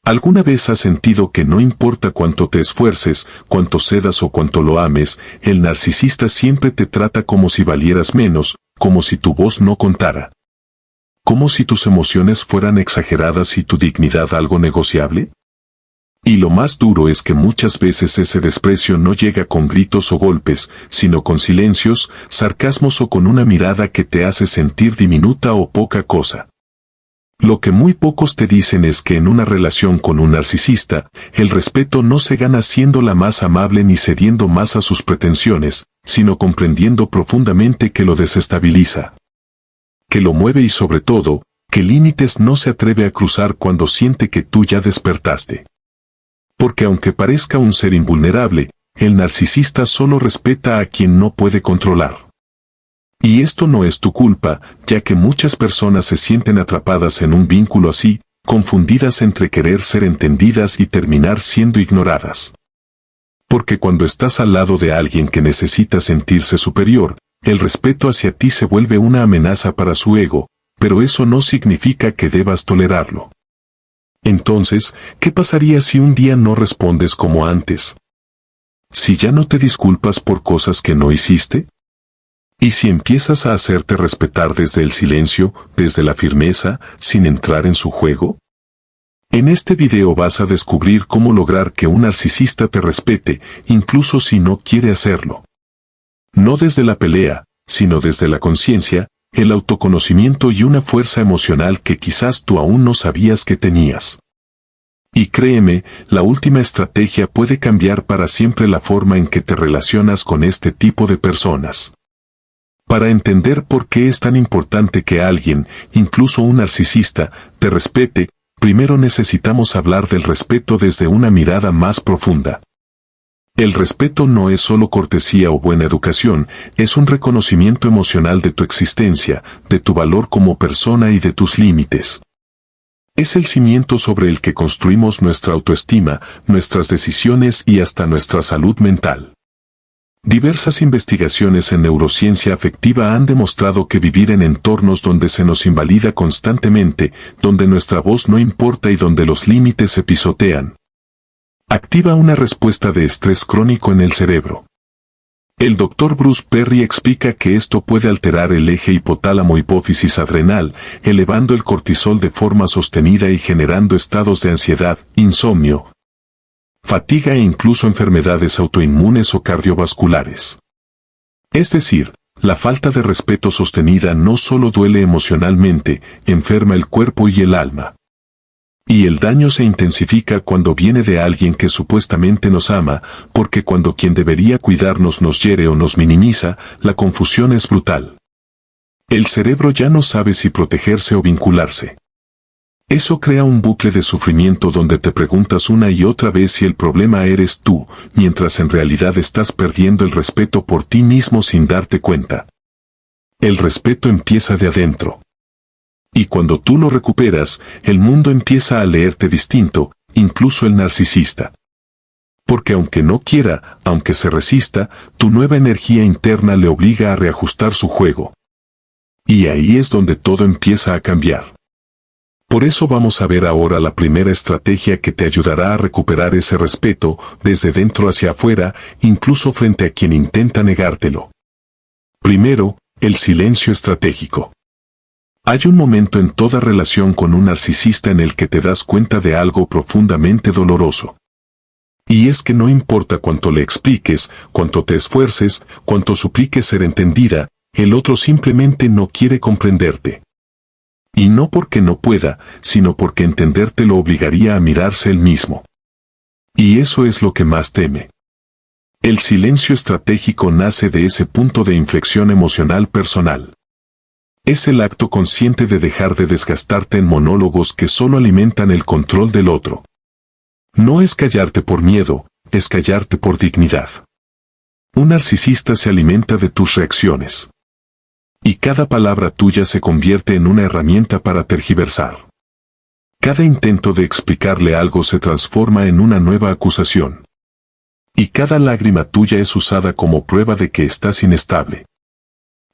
¿Alguna vez has sentido que no importa cuánto te esfuerces, cuánto cedas o cuánto lo ames, el narcisista siempre te trata como si valieras menos, como si tu voz no contara? ¿Como si tus emociones fueran exageradas y tu dignidad algo negociable? Y lo más duro es que muchas veces ese desprecio no llega con gritos o golpes, sino con silencios, sarcasmos o con una mirada que te hace sentir diminuta o poca cosa. Lo que muy pocos te dicen es que en una relación con un narcisista, el respeto no se gana siendo la más amable ni cediendo más a sus pretensiones, sino comprendiendo profundamente que lo desestabiliza, que lo mueve y sobre todo, que límites no se atreve a cruzar cuando siente que tú ya despertaste. Porque aunque parezca un ser invulnerable, el narcisista solo respeta a quien no puede controlar. Y esto no es tu culpa, ya que muchas personas se sienten atrapadas en un vínculo así, confundidas entre querer ser entendidas y terminar siendo ignoradas. Porque cuando estás al lado de alguien que necesita sentirse superior, el respeto hacia ti se vuelve una amenaza para su ego, pero eso no significa que debas tolerarlo. Entonces, ¿qué pasaría si un día no respondes como antes? ¿Si ya no te disculpas por cosas que no hiciste? ¿Y si empiezas a hacerte respetar desde el silencio, desde la firmeza, sin entrar en su juego? En este video vas a descubrir cómo lograr que un narcisista te respete, incluso si no quiere hacerlo. No desde la pelea, sino desde la conciencia, el autoconocimiento y una fuerza emocional que quizás tú aún no sabías que tenías. Y créeme, la última estrategia puede cambiar para siempre la forma en que te relacionas con este tipo de personas. Para entender por qué es tan importante que alguien, incluso un narcisista, te respete, primero necesitamos hablar del respeto desde una mirada más profunda. El respeto no es solo cortesía o buena educación, es un reconocimiento emocional de tu existencia, de tu valor como persona y de tus límites. Es el cimiento sobre el que construimos nuestra autoestima, nuestras decisiones y hasta nuestra salud mental. Diversas investigaciones en neurociencia afectiva han demostrado que vivir en entornos donde se nos invalida constantemente, donde nuestra voz no importa y donde los límites se pisotean, activa una respuesta de estrés crónico en el cerebro. El Dr. Bruce Perry explica que esto puede alterar el eje hipotálamo-hipófisis adrenal, elevando el cortisol de forma sostenida y generando estados de ansiedad, insomnio, fatiga e incluso enfermedades autoinmunes o cardiovasculares. Es decir, la falta de respeto sostenida no solo duele emocionalmente, enferma el cuerpo y el alma. Y el daño se intensifica cuando viene de alguien que supuestamente nos ama, porque cuando quien debería cuidarnos nos hiere o nos minimiza, la confusión es brutal. El cerebro ya no sabe si protegerse o vincularse. Eso crea un bucle de sufrimiento donde te preguntas una y otra vez si el problema eres tú, mientras en realidad estás perdiendo el respeto por ti mismo sin darte cuenta. El respeto empieza de adentro. Y cuando tú lo recuperas, el mundo empieza a leerte distinto, incluso el narcisista. Porque aunque no quiera, aunque se resista, tu nueva energía interna le obliga a reajustar su juego. Y ahí es donde todo empieza a cambiar. Por eso vamos a ver ahora la primera estrategia que te ayudará a recuperar ese respeto, desde dentro hacia afuera, incluso frente a quien intenta negártelo. Primero, el silencio estratégico. Hay un momento en toda relación con un narcisista en el que te das cuenta de algo profundamente doloroso. Y es que no importa cuánto le expliques, cuánto te esfuerces, cuánto supliques ser entendida, el otro simplemente no quiere comprenderte. Y no porque no pueda, sino porque entenderte lo obligaría a mirarse él mismo. Y eso es lo que más teme. El silencio estratégico nace de ese punto de inflexión emocional personal. Es el acto consciente de dejar de desgastarte en monólogos que solo alimentan el control del otro. No es callarte por miedo, es callarte por dignidad. Un narcisista se alimenta de tus reacciones. Y cada palabra tuya se convierte en una herramienta para tergiversar. Cada intento de explicarle algo se transforma en una nueva acusación. Y cada lágrima tuya es usada como prueba de que estás inestable.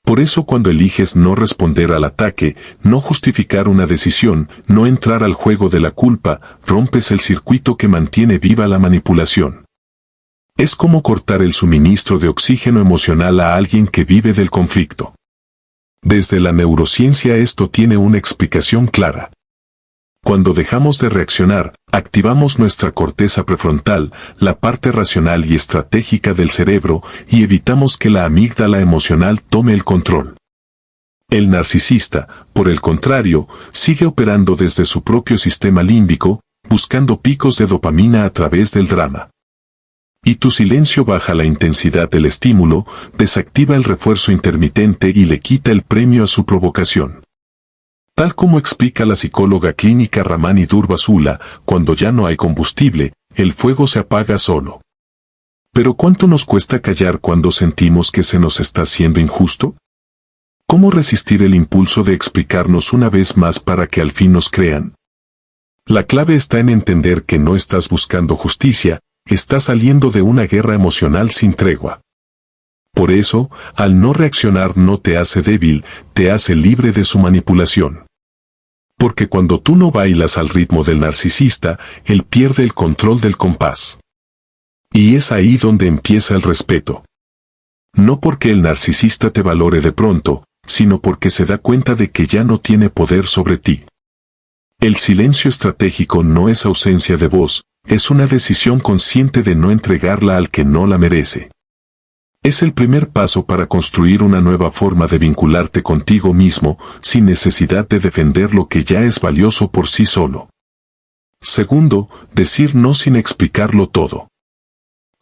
Por eso cuando eliges no responder al ataque, no justificar una decisión, no entrar al juego de la culpa, rompes el circuito que mantiene viva la manipulación. Es como cortar el suministro de oxígeno emocional a alguien que vive del conflicto. Desde la neurociencia esto tiene una explicación clara. Cuando dejamos de reaccionar, activamos nuestra corteza prefrontal, la parte racional y estratégica del cerebro, y evitamos que la amígdala emocional tome el control. El narcisista, por el contrario, sigue operando desde su propio sistema límbico, buscando picos de dopamina a través del drama. Y tu silencio baja la intensidad del estímulo, desactiva el refuerzo intermitente y le quita el premio a su provocación. Tal como explica la psicóloga clínica Ramani Durvasula, cuando ya no hay combustible, el fuego se apaga solo. Pero ¿cuánto nos cuesta callar cuando sentimos que se nos está haciendo injusto? ¿Cómo resistir el impulso de explicarnos una vez más para que al fin nos crean? La clave está en entender que no estás buscando justicia, estás saliendo de una guerra emocional sin tregua. Por eso, al no reaccionar no te hace débil, te hace libre de su manipulación. Porque cuando tú no bailas al ritmo del narcisista, él pierde el control del compás. Y es ahí donde empieza el respeto. No porque el narcisista te valore de pronto, sino porque se da cuenta de que ya no tiene poder sobre ti. El silencio estratégico no es ausencia de voz, es una decisión consciente de no entregarla al que no la merece. Es el primer paso para construir una nueva forma de vincularte contigo mismo, sin necesidad de defender lo que ya es valioso por sí solo. Segundo, decir no sin explicarlo todo.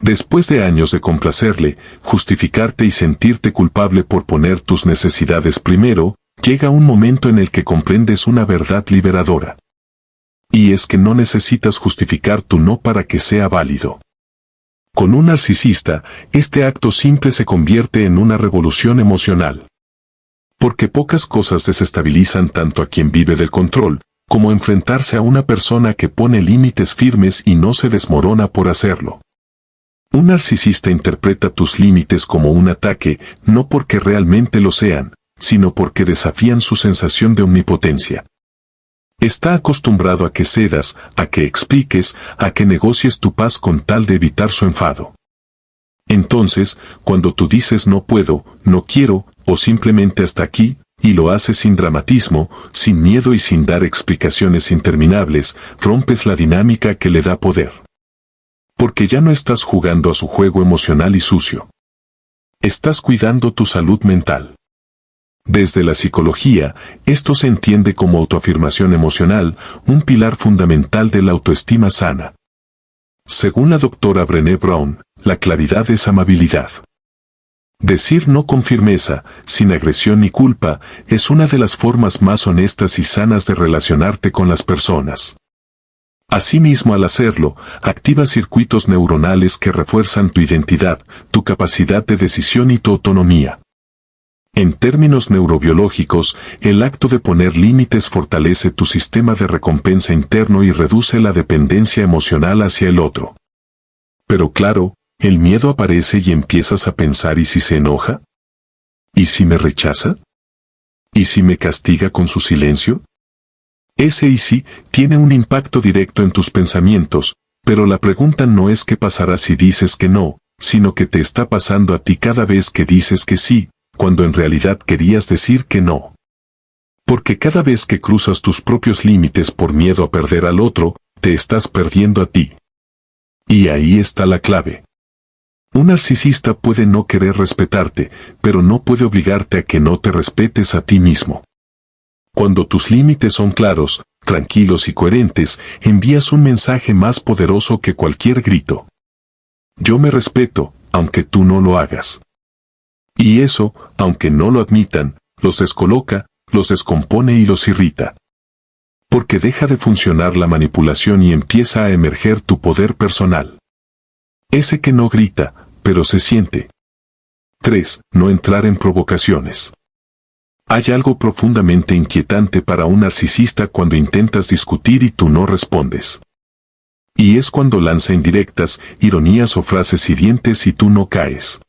Después de años de complacerle, justificarte y sentirte culpable por poner tus necesidades primero, llega un momento en el que comprendes una verdad liberadora. Y es que no necesitas justificar tu no para que sea válido. Con un narcisista, este acto simple se convierte en una revolución emocional. Porque pocas cosas desestabilizan tanto a quien vive del control, como enfrentarse a una persona que pone límites firmes y no se desmorona por hacerlo. Un narcisista interpreta tus límites como un ataque, no porque realmente lo sean, sino porque desafían su sensación de omnipotencia. Está acostumbrado a que cedas, a que expliques, a que negocies tu paz con tal de evitar su enfado. Entonces, cuando tú dices no puedo, no quiero, o simplemente hasta aquí, y lo haces sin dramatismo, sin miedo y sin dar explicaciones interminables, rompes la dinámica que le da poder. Porque ya no estás jugando a su juego emocional y sucio. Estás cuidando tu salud mental. Desde la psicología, esto se entiende como autoafirmación emocional, un pilar fundamental de la autoestima sana. Según la doctora Brené Brown, la claridad es amabilidad. Decir no con firmeza, sin agresión ni culpa, es una de las formas más honestas y sanas de relacionarte con las personas. Asimismo, al hacerlo, activas circuitos neuronales que refuerzan tu identidad, tu capacidad de decisión y tu autonomía. En términos neurobiológicos, el acto de poner límites fortalece tu sistema de recompensa interno y reduce la dependencia emocional hacia el otro. Pero claro, el miedo aparece y empiezas a pensar ¿y si se enoja? ¿Y si me rechaza? ¿Y si me castiga con su silencio? Ese y si tiene un impacto directo en tus pensamientos, pero la pregunta no es qué pasará si dices que no, sino qué te está pasando a ti cada vez que dices que sí, cuando en realidad querías decir que no. Porque cada vez que cruzas tus propios límites por miedo a perder al otro, te estás perdiendo a ti. Y ahí está la clave. Un narcisista puede no querer respetarte, pero no puede obligarte a que no te respetes a ti mismo. Cuando tus límites son claros, tranquilos y coherentes, envías un mensaje más poderoso que cualquier grito. Yo me respeto, aunque tú no lo hagas. Y eso, aunque no lo admitan, los descoloca, los descompone y los irrita. Porque deja de funcionar la manipulación y empieza a emerger tu poder personal. Ese que no grita, pero se siente. 3. No entrar en provocaciones. Hay algo profundamente inquietante para un narcisista cuando intentas discutir y tú no respondes. Y es cuando lanza indirectas, ironías o frases hirientes y tú no caes.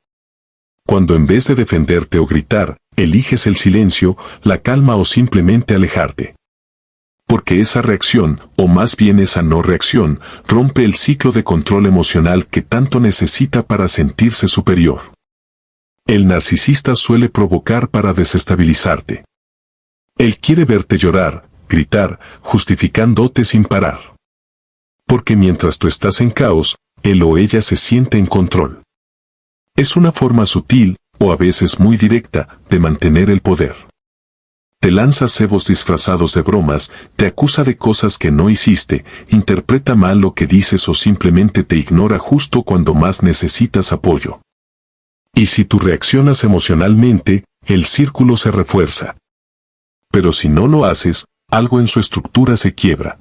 Cuando en vez de defenderte o gritar, eliges el silencio, la calma o simplemente alejarte. Porque esa reacción, o más bien esa no reacción, rompe el ciclo de control emocional que tanto necesita para sentirse superior. El narcisista suele provocar para desestabilizarte. Él quiere verte llorar, gritar, justificándote sin parar. Porque mientras tú estás en caos, él o ella se siente en control. Es una forma sutil, o a veces muy directa, de mantener el poder. Te lanza cebos disfrazados de bromas, te acusa de cosas que no hiciste, interpreta mal lo que dices o simplemente te ignora justo cuando más necesitas apoyo. Y si tú reaccionas emocionalmente, el círculo se refuerza. Pero si no lo haces, algo en su estructura se quiebra.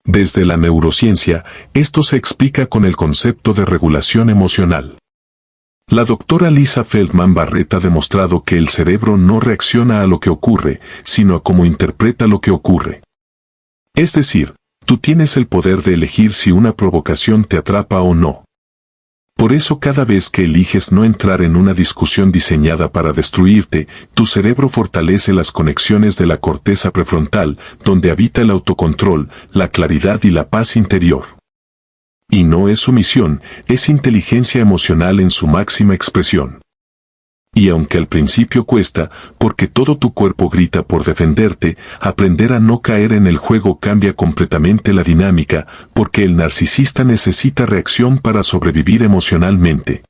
Desde la neurociencia, esto se explica con el concepto de regulación emocional. La doctora Lisa Feldman Barrett ha demostrado que el cerebro no reacciona a lo que ocurre, sino a cómo interpreta lo que ocurre. Es decir, tú tienes el poder de elegir si una provocación te atrapa o no. Por eso cada vez que eliges no entrar en una discusión diseñada para destruirte, tu cerebro fortalece las conexiones de la corteza prefrontal, donde habita el autocontrol, la claridad y la paz interior. Y no es sumisión, es inteligencia emocional en su máxima expresión. Y aunque al principio cuesta, porque todo tu cuerpo grita por defenderte, aprender a no caer en el juego cambia completamente la dinámica, porque el narcisista necesita reacción para sobrevivir emocionalmente.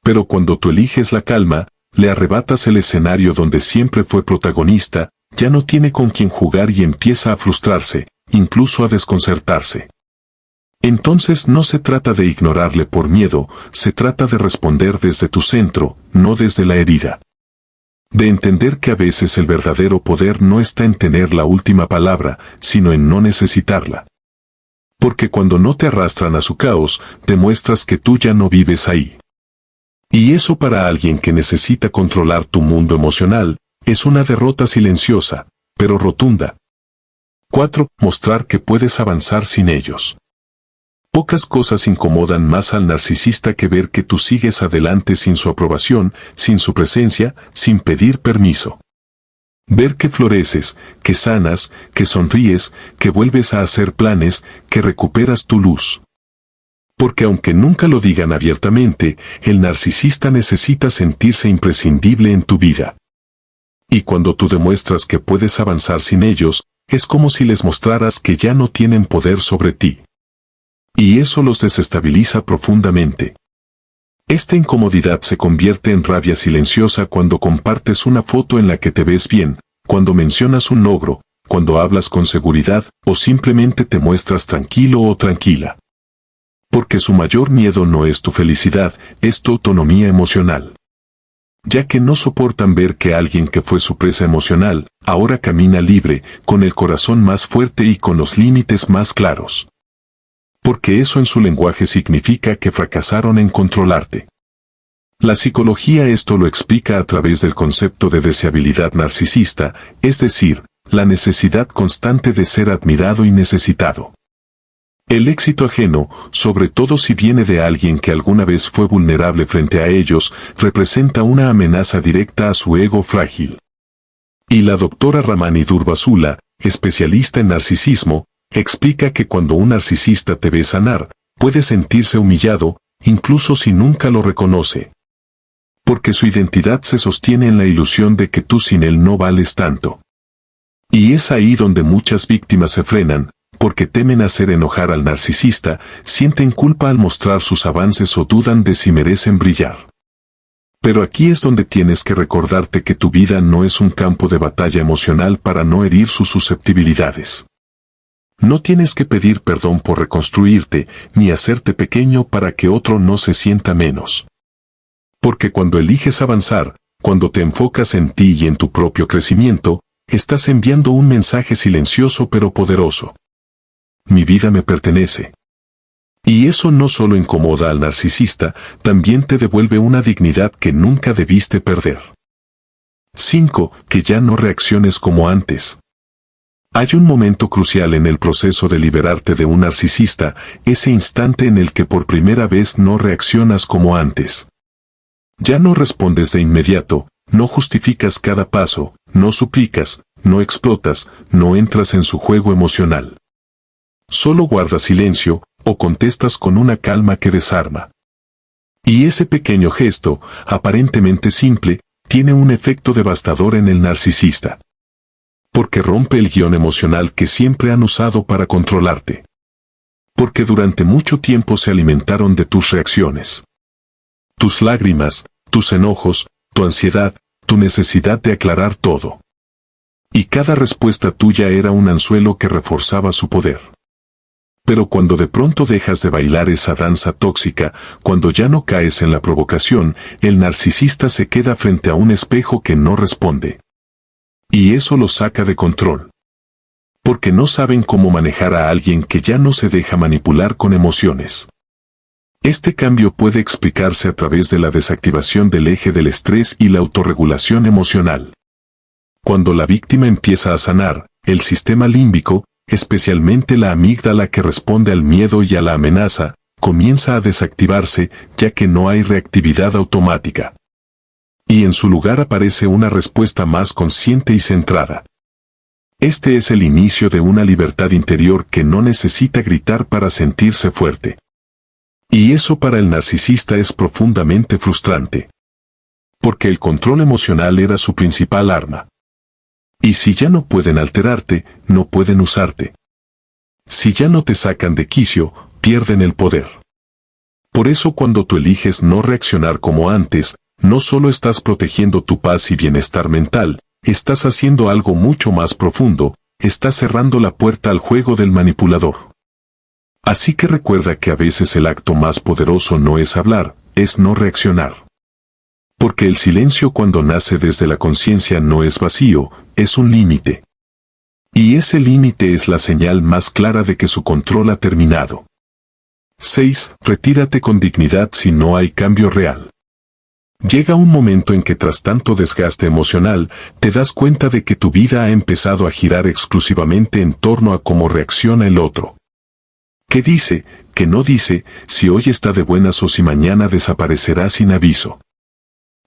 Pero cuando tú eliges la calma, le arrebatas el escenario donde siempre fue protagonista, ya no tiene con quién jugar y empieza a frustrarse, incluso a desconcertarse. Entonces no se trata de ignorarle por miedo, se trata de responder desde tu centro, no desde la herida. De entender que a veces el verdadero poder no está en tener la última palabra, sino en no necesitarla. Porque cuando no te arrastran a su caos, demuestras que tú ya no vives ahí. Y eso para alguien que necesita controlar tu mundo emocional, es una derrota silenciosa, pero rotunda. 4. Mostrar que puedes avanzar sin ellos. Pocas cosas incomodan más al narcisista que ver que tú sigues adelante sin su aprobación, sin su presencia, sin pedir permiso. Ver que floreces, que sanas, que sonríes, que vuelves a hacer planes, que recuperas tu luz. Porque aunque nunca lo digan abiertamente, el narcisista necesita sentirse imprescindible en tu vida. Y cuando tú demuestras que puedes avanzar sin ellos, es como si les mostraras que ya no tienen poder sobre ti. Y eso los desestabiliza profundamente. Esta incomodidad se convierte en rabia silenciosa cuando compartes una foto en la que te ves bien, cuando mencionas un logro, cuando hablas con seguridad o simplemente te muestras tranquilo o tranquila. Porque su mayor miedo no es tu felicidad, es tu autonomía emocional. Ya que no soportan ver que alguien que fue su presa emocional, ahora camina libre, con el corazón más fuerte y con los límites más claros. Porque eso en su lenguaje significa que fracasaron en controlarte. La psicología esto lo explica a través del concepto de deseabilidad narcisista, es decir, la necesidad constante de ser admirado y necesitado. El éxito ajeno, sobre todo si viene de alguien que alguna vez fue vulnerable frente a ellos, representa una amenaza directa a su ego frágil. Y la doctora Ramani Durvasula, especialista en narcisismo, explica que cuando un narcisista te ve sanar, puede sentirse humillado, incluso si nunca lo reconoce. Porque su identidad se sostiene en la ilusión de que tú sin él no vales tanto. Y es ahí donde muchas víctimas se frenan, porque temen hacer enojar al narcisista, sienten culpa al mostrar sus avances o dudan de si merecen brillar. Pero aquí es donde tienes que recordarte que tu vida no es un campo de batalla emocional para no herir sus susceptibilidades. No tienes que pedir perdón por reconstruirte, ni hacerte pequeño para que otro no se sienta menos. Porque cuando eliges avanzar, cuando te enfocas en ti y en tu propio crecimiento, estás enviando un mensaje silencioso pero poderoso. Mi vida me pertenece. Y eso no solo incomoda al narcisista, también te devuelve una dignidad que nunca debiste perder. 5. Que ya no reacciones como antes. Hay un momento crucial en el proceso de liberarte de un narcisista, ese instante en el que por primera vez no reaccionas como antes. Ya no respondes de inmediato, no justificas cada paso, no suplicas, no explotas, no entras en su juego emocional. Solo guardas silencio, o contestas con una calma que desarma. Y ese pequeño gesto, aparentemente simple, tiene un efecto devastador en el narcisista. Porque rompe el guión emocional que siempre han usado para controlarte. Porque durante mucho tiempo se alimentaron de tus reacciones. Tus lágrimas, tus enojos, tu ansiedad, tu necesidad de aclarar todo. Y cada respuesta tuya era un anzuelo que reforzaba su poder. Pero cuando de pronto dejas de bailar esa danza tóxica, cuando ya no caes en la provocación, el narcisista se queda frente a un espejo que no responde. Y eso lo saca de control. Porque no saben cómo manejar a alguien que ya no se deja manipular con emociones. Este cambio puede explicarse a través de la desactivación del eje del estrés y la autorregulación emocional. Cuando la víctima empieza a sanar, el sistema límbico, especialmente la amígdala que responde al miedo y a la amenaza, comienza a desactivarse ya que no hay reactividad automática. Y en su lugar aparece una respuesta más consciente y centrada. Este es el inicio de una libertad interior que no necesita gritar para sentirse fuerte. Y eso para el narcisista es profundamente frustrante. Porque el control emocional era su principal arma. Y si ya no pueden alterarte, no pueden usarte. Si ya no te sacan de quicio, pierden el poder. Por eso cuando tú eliges no reaccionar como antes, no solo estás protegiendo tu paz y bienestar mental, estás haciendo algo mucho más profundo, estás cerrando la puerta al juego del manipulador. Así que recuerda que a veces el acto más poderoso no es hablar, es no reaccionar. Porque el silencio cuando nace desde la conciencia no es vacío, es un límite. Y ese límite es la señal más clara de que su control ha terminado. 6. Retírate con dignidad si no hay cambio real. Llega un momento en que tras tanto desgaste emocional, te das cuenta de que tu vida ha empezado a girar exclusivamente en torno a cómo reacciona el otro. ¿Qué dice, qué no dice, si hoy está de buenas o si mañana desaparecerá sin aviso?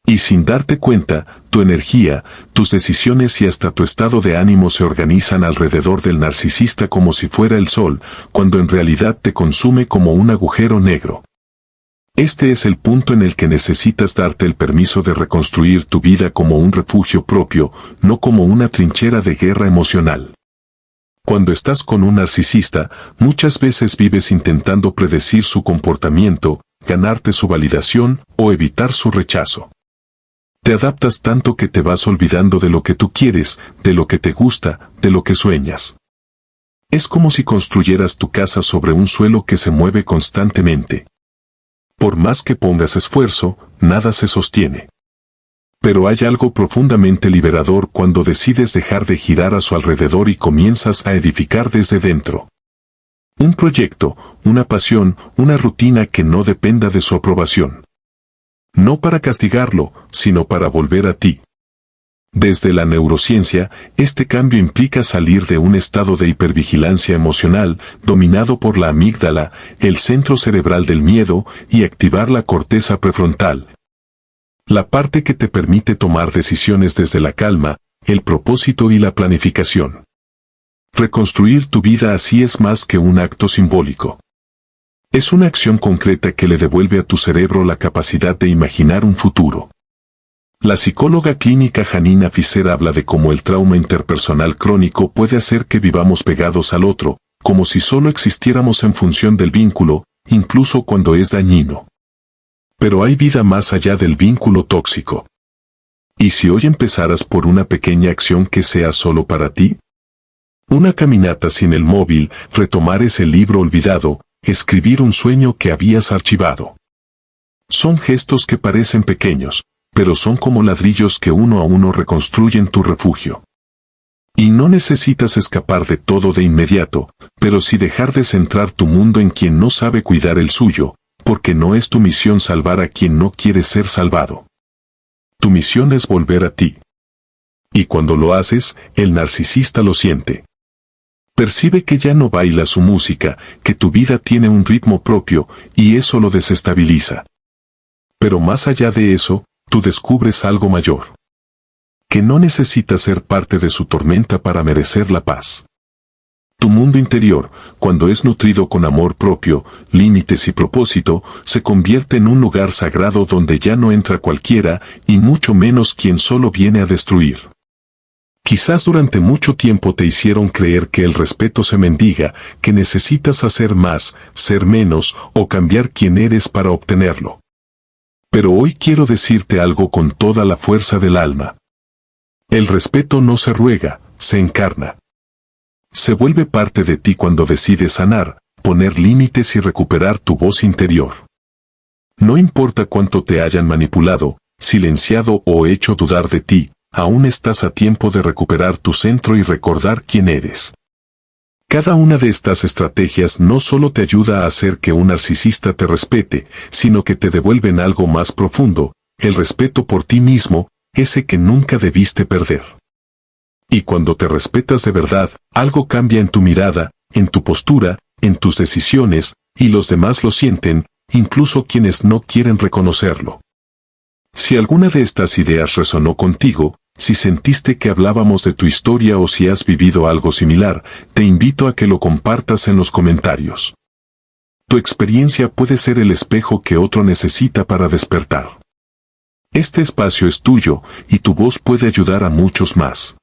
Y sin darte cuenta, tu energía, tus decisiones y hasta tu estado de ánimo se organizan alrededor del narcisista como si fuera el sol, cuando en realidad te consume como un agujero negro. Este es el punto en el que necesitas darte el permiso de reconstruir tu vida como un refugio propio, no como una trinchera de guerra emocional. Cuando estás con un narcisista, muchas veces vives intentando predecir su comportamiento, ganarte su validación o evitar su rechazo. Te adaptas tanto que te vas olvidando de lo que tú quieres, de lo que te gusta, de lo que sueñas. Es como si construyeras tu casa sobre un suelo que se mueve constantemente. Por más que pongas esfuerzo, nada se sostiene. Pero hay algo profundamente liberador cuando decides dejar de girar a su alrededor y comienzas a edificar desde dentro. Un proyecto, una pasión, una rutina que no dependa de su aprobación. No para castigarlo, sino para volver a ti. Desde la neurociencia, este cambio implica salir de un estado de hipervigilancia emocional, dominado por la amígdala, el centro cerebral del miedo, y activar la corteza prefrontal. La parte que te permite tomar decisiones desde la calma, el propósito y la planificación. Reconstruir tu vida así es más que un acto simbólico. Es una acción concreta que le devuelve a tu cerebro la capacidad de imaginar un futuro. La psicóloga clínica Janina Fischer habla de cómo el trauma interpersonal crónico puede hacer que vivamos pegados al otro, como si solo existiéramos en función del vínculo, incluso cuando es dañino. Pero hay vida más allá del vínculo tóxico. ¿Y si hoy empezaras por una pequeña acción que sea solo para ti? Una caminata sin el móvil, retomar ese libro olvidado, escribir un sueño que habías archivado. Son gestos que parecen pequeños, pero son como ladrillos que uno a uno reconstruyen tu refugio. Y no necesitas escapar de todo de inmediato, pero sí dejar de centrar tu mundo en quien no sabe cuidar el suyo, porque no es tu misión salvar a quien no quiere ser salvado. Tu misión es volver a ti. Y cuando lo haces, el narcisista lo siente. Percibe que ya no baila su música, que tu vida tiene un ritmo propio, y eso lo desestabiliza. Pero más allá de eso, tú descubres algo mayor. que no necesitas ser parte de su tormenta para merecer la paz. Tu mundo interior, cuando es nutrido con amor propio, límites y propósito, se convierte en un lugar sagrado donde ya no entra cualquiera, y mucho menos quien solo viene a destruir. Quizás durante mucho tiempo te hicieron creer que el respeto se mendiga, que necesitas hacer más, ser menos, o cambiar quién eres para obtenerlo. Pero hoy quiero decirte algo con toda la fuerza del alma. El respeto no se ruega, se encarna. Se vuelve parte de ti cuando decides sanar, poner límites y recuperar tu voz interior. No importa cuánto te hayan manipulado, silenciado o hecho dudar de ti, aún estás a tiempo de recuperar tu centro y recordar quién eres. Cada una de estas estrategias no solo te ayuda a hacer que un narcisista te respete, sino que te devuelven algo más profundo, el respeto por ti mismo, ese que nunca debiste perder. Y cuando te respetas de verdad, algo cambia en tu mirada, en tu postura, en tus decisiones, y los demás lo sienten, incluso quienes no quieren reconocerlo. Si alguna de estas ideas resonó contigo, si sentiste que hablábamos de tu historia o si has vivido algo similar, te invito a que lo compartas en los comentarios. Tu experiencia puede ser el espejo que otro necesita para despertar. Este espacio es tuyo, y tu voz puede ayudar a muchos más.